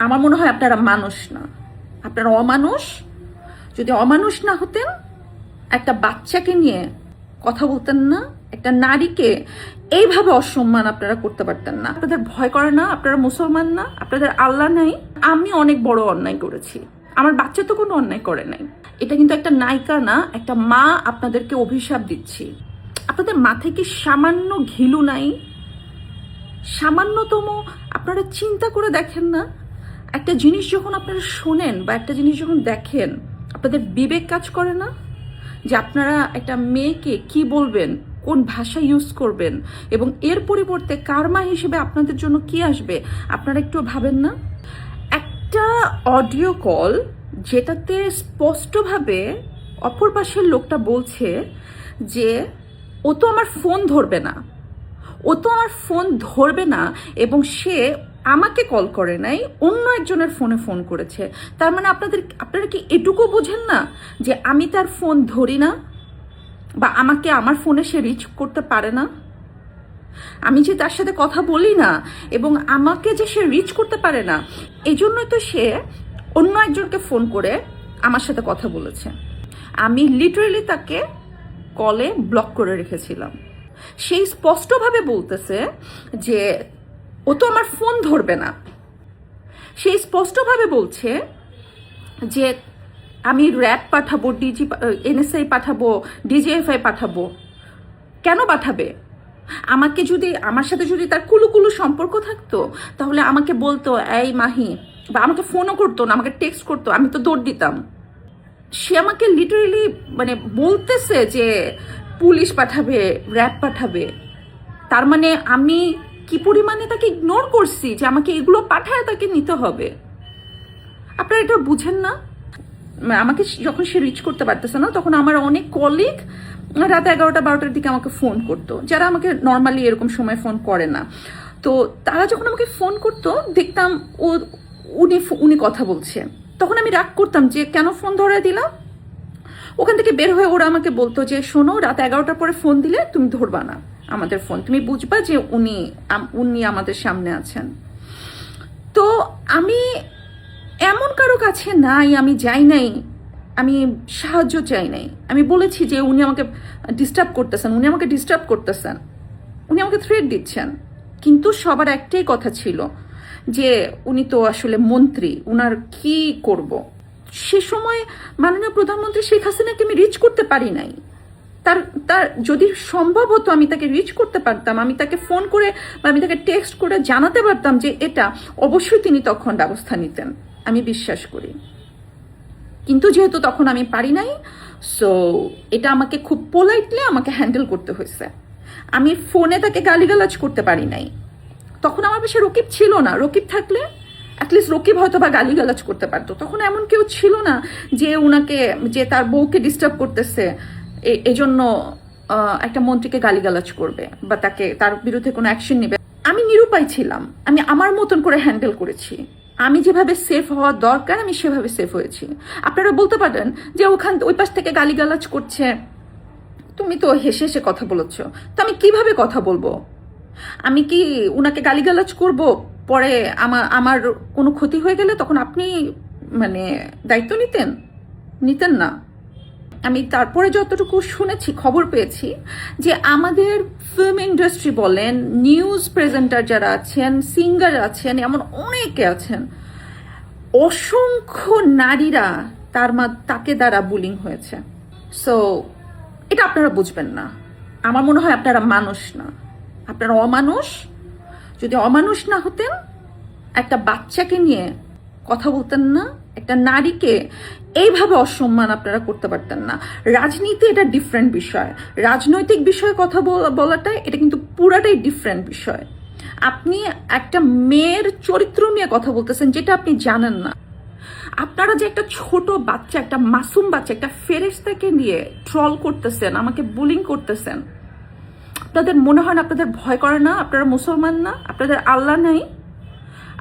আমার মনে হয় আপনারা মানুষ না, আপনারা অমানুষ। যদি অমানুষ না হতেন একটা বাচ্চাকে নিয়ে কথা বলতেন না, একটা নারীকে এইভাবে অসম্মান আপনারা করতে পারতেন না। আপনাদের ভয় করে না? আপনারা মুসলমান না? আপনাদের আল্লাহ নাই? আমি অনেক বড় অন্যায় করেছি, আমার বাচ্চা তো কোনো অন্যায় করে নাই। এটা কিন্তু একটা নায়িকা না, একটা মা আপনাদেরকে অভিশাপ দিচ্ছি। আপনাদের মাথায় কি সামান্য ঘিলু নাই? সামান্যতম আপনারা চিন্তা করে দেখেন না? একটা জিনিস যখন আপনারা শোনেন বা একটা জিনিস যখন দেখেন, আপনাদের বিবেক কাজ করে না যে আপনারা একটা মেয়েকে কি বলবেন, কোন ভাষা ইউজ করবেন, এবং এর পরিবর্তে কারমা হিসেবে আপনাদের জন্য কি আসবে? আপনারা একটু ভাবেন না? একটা অডিও কল যেটাতে স্পষ্টভাবে অপর পাশের লোকটা বলছে যে ও তো আমার ফোন ধরবে না, ও তো আমার ফোন ধরবে না, এবং সে আমাকে কল করে নাই, অন্য একজনের ফোনে ফোন করেছে। তার মানে আপনারা কি এটুকু বোঝেন না যে আমি তার ফোন ধরি না, বা আমাকে আমার ফোনে সে রিচ করতে পারে না? আমি যে তার সাথে কথা বলি না এবং আমাকে যে সে রিচ করতে পারে না, এই জন্যই তো সে অন্য একজনকে ফোন করে আমার সাথে কথা বলেছে। আমি লিটারেলি তাকে কলে ব্লক করে রেখেছিলাম। সেই স্পষ্টভাবে বলতেছে যে ও তো আমার ফোন ধরবে না। সেই স্পষ্টভাবে বলছে যে আমি র্যাব পাঠাবো, এনএসআই পাঠাবো, ডিজিএফআই পাঠাবো। কেন পাঠাবে? আমাকে যদি, আমার সাথে যদি তার কুলুকুলু সম্পর্ক থাকতো তাহলে আমাকে বলতো এই মাহি, বা আমাকে ফোনও করতো না, আমাকে টেক্সট করতো, আমি তো দৌড় দিতাম। সে আমাকে লিটারেলি মানে বলতেছে যে পুলিশ পাঠাবে, র্যাব পাঠাবে। তার মানে আমি কি পরিমাণে তাকে ইগনোর করছি যে আমাকে এগুলো পাঠায় তাকে নিতে হবে। আপনারা এটা বুঝেন না? আমাকে যখন সে রিচ করতে পারতেছে না, তখন আমার অনেক কলিগ রাত 11টা-12টার দিকে আমাকে ফোন করতো, যারা আমাকে নর্মালি এরকম সময় ফোন করে না। তো তারা যখন আমাকে ফোন করতো, দেখতাম উনি কথা বলছে। তখন আমি রাগ করতাম যে কেন ফোন ধরে দিলাম। ওখান থেকে বের হয়ে ওরা আমাকে বলতো যে শোনো, রাত 11টার পরে ফোন দিলে তুমি ধরবা না আমাদের ফোন, তুমি বুঝবা যে উনি আমাদের সামনে আছেন। তো আমি এমন কারো কাছে নাই, আমি যাই নাই, আমি সাহায্য চাই নাই। আমি বলেছি যে উনি আমাকে ডিস্টার্ব করতেছেন, উনি আমাকে ডিস্টার্ব করতেছেন, উনি আমাকে থ্রেট দিচ্ছেন। কিন্তু সবার একটাই কথা ছিল যে উনি তো আসলে মন্ত্রী, উনার কি করব। সে সময় মাননীয় প্রধানমন্ত্রী শেখ হাসিনাকে আমি রিচ করতে পারি নাই। তার যদি সম্ভব হতো আমি তাকে রিচ করতে পারতাম, আমি তাকে ফোন করে বা আমি তাকে টেক্সট করে জানাতে পারতাম যে এটা, অবশ্যই তিনি তখন ব্যবস্থা নিতেন, আমি বিশ্বাস করি। কিন্তু যেহেতু তখন আমি পারি নাই, সো এটা আমাকে খুব পোলাইটলি আমাকে হ্যান্ডেল করতে হয়েছে। আমি ফোনে তাকে গালিগালাজ করতে পারি নাই। তখন আমার পাশে রকিব ছিল না। রকিব থাকলে অ্যাটলিস্ট রকিব হয়তো বা গালিগালাজ করতে পারতো। তখন এমন কেউ ছিল না যে উনাকে, যে তার বউকে ডিস্টার্ব করতেছে এজন্য একটা মন্ত্রীকে গালিগালাজ করবে বা তার বিরুদ্ধে কোনো অ্যাকশন নেবে। আমি নিরুপায় ছিলাম, আমি আমার মতন করে হ্যান্ডেল করেছি। আমি যেভাবে সেফ হওয়া দরকার আমি সেভাবে সেফ হয়েছি। আপনারা বলতে পারেন যে ওই পাশ থেকে গালিগালাজ করছে, তুমি তো হেসে হেসে কথা বলেছ। তো আমি কিভাবে কথা বলবো? আমি কি উনাকে গালিগালাজ করব, পরে আমার কোনো ক্ষতি হয়ে গেলে তখন আপনি মানে দায়িত্ব নিতেন না? আমি তারপরে যতটুকু শুনেছি, খবর পেয়েছি যে আমাদের ফিল্ম ইন্ডাস্ট্রি বলেন, নিউজ প্রেজেন্টার যারা আছেন, সিঙ্গার আছেন, এমন অনেকে আছেন, অসংখ্য নারীরা তাকে দ্বারা বুলিং হয়েছে। সো এটা আপনারা বুঝবেন না। আমার মনে হয় আপনারা মানুষ না, আপনারা অমানুষ। যদি অমানুষ না হতেন একটা বাচ্চাকে নিয়ে কথা বলতেন না, একটা নারীকে এইভাবে অসম্মান আপনারা করতে পারতেন না। রাজনীতি এটা ডিফারেন্ট বিষয়, রাজনৈতিক বিষয়ে কথা বলাটা এটা কিন্তু পুরাটাই ডিফারেন্ট বিষয়। আপনি একটা মেয়ের চরিত্র নিয়ে কথা বলতেছেন যেটা আপনি জানেন না। আপনারা যে একটা ছোট বাচ্চা, একটা মাসুম বাচ্চা, একটা ফেরেশতাকে নিয়ে ট্রল করতেছেন, আমাকে বুলিং করতেছেন, আপনাদের মনে হয় না? আপনাদের ভয় করে না? আপনারা মুসলমান না? আপনাদের আল্লাহ নাই?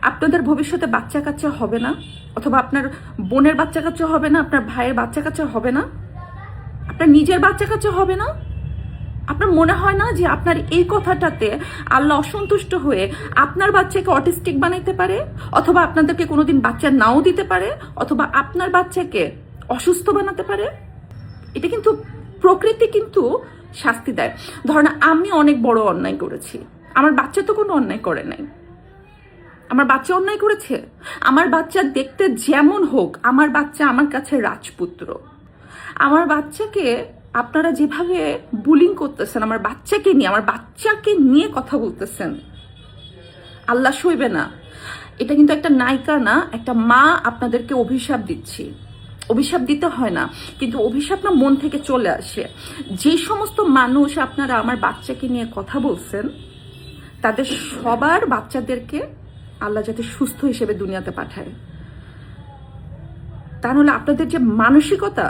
আপনাদের ভবিষ্যতে বাচ্চা কাচ্চা হবে না? অথবা আপনার বোনের বাচ্চা কাচ্চা হবে না? আপনার ভাইয়ের বাচ্চা কাচ্চা হবে না? আপনার নিজের বাচ্চা কাচ্চা হবে না? আপনার মনে হয় না যে আপনার এই কথাটাতে আল্লাহ অসন্তুষ্ট হয়ে আপনার বাচ্চাকে অটিস্টিক বানাইতে পারে, অথবা আপনাদেরকে কোনোদিন বাচ্চা নাও দিতে পারে, অথবা আপনার বাচ্চাকে অসুস্থ বানাতে পারে? এটা কিন্তু প্রকৃতি কিন্তু শাস্তি দেয়। ধরেন আমি অনেক বড় অন্যায় করেছি, আমার বাচ্চা তো কোনো অন্যায় করে নাই। আমার বাচ্চা অন্যায় করেছে? আমার বাচ্চা দেখতে যেমন হোক, আমার বাচ্চা আমার কাছে রাজপুত্র। আমার বাচ্চাকে আপনারা যেভাবে বুলিং করতেছেন, আমার বাচ্চাকে নিয়ে কথা বলতেছেন, আল্লাহ সইবে না। এটা কিন্তু একটা নায়িকা না, একটা মা আপনাদেরকে অভিশাপ দিচ্ছি। অভিশাপ দিতে হয় না, কিন্তু অভিশাপ না মন থেকে চলে আসে। যে সমস্ত মানুষ আপনারা আমার বাচ্চাকে নিয়ে কথা বলছেন, তাদের সবার বাচ্চাদেরকে আল্লাহ যাতে সুস্থ হিসেবে দুনিয়াতে পাঠায়। তা নাহলে আপনাদের যে মানসিকতা,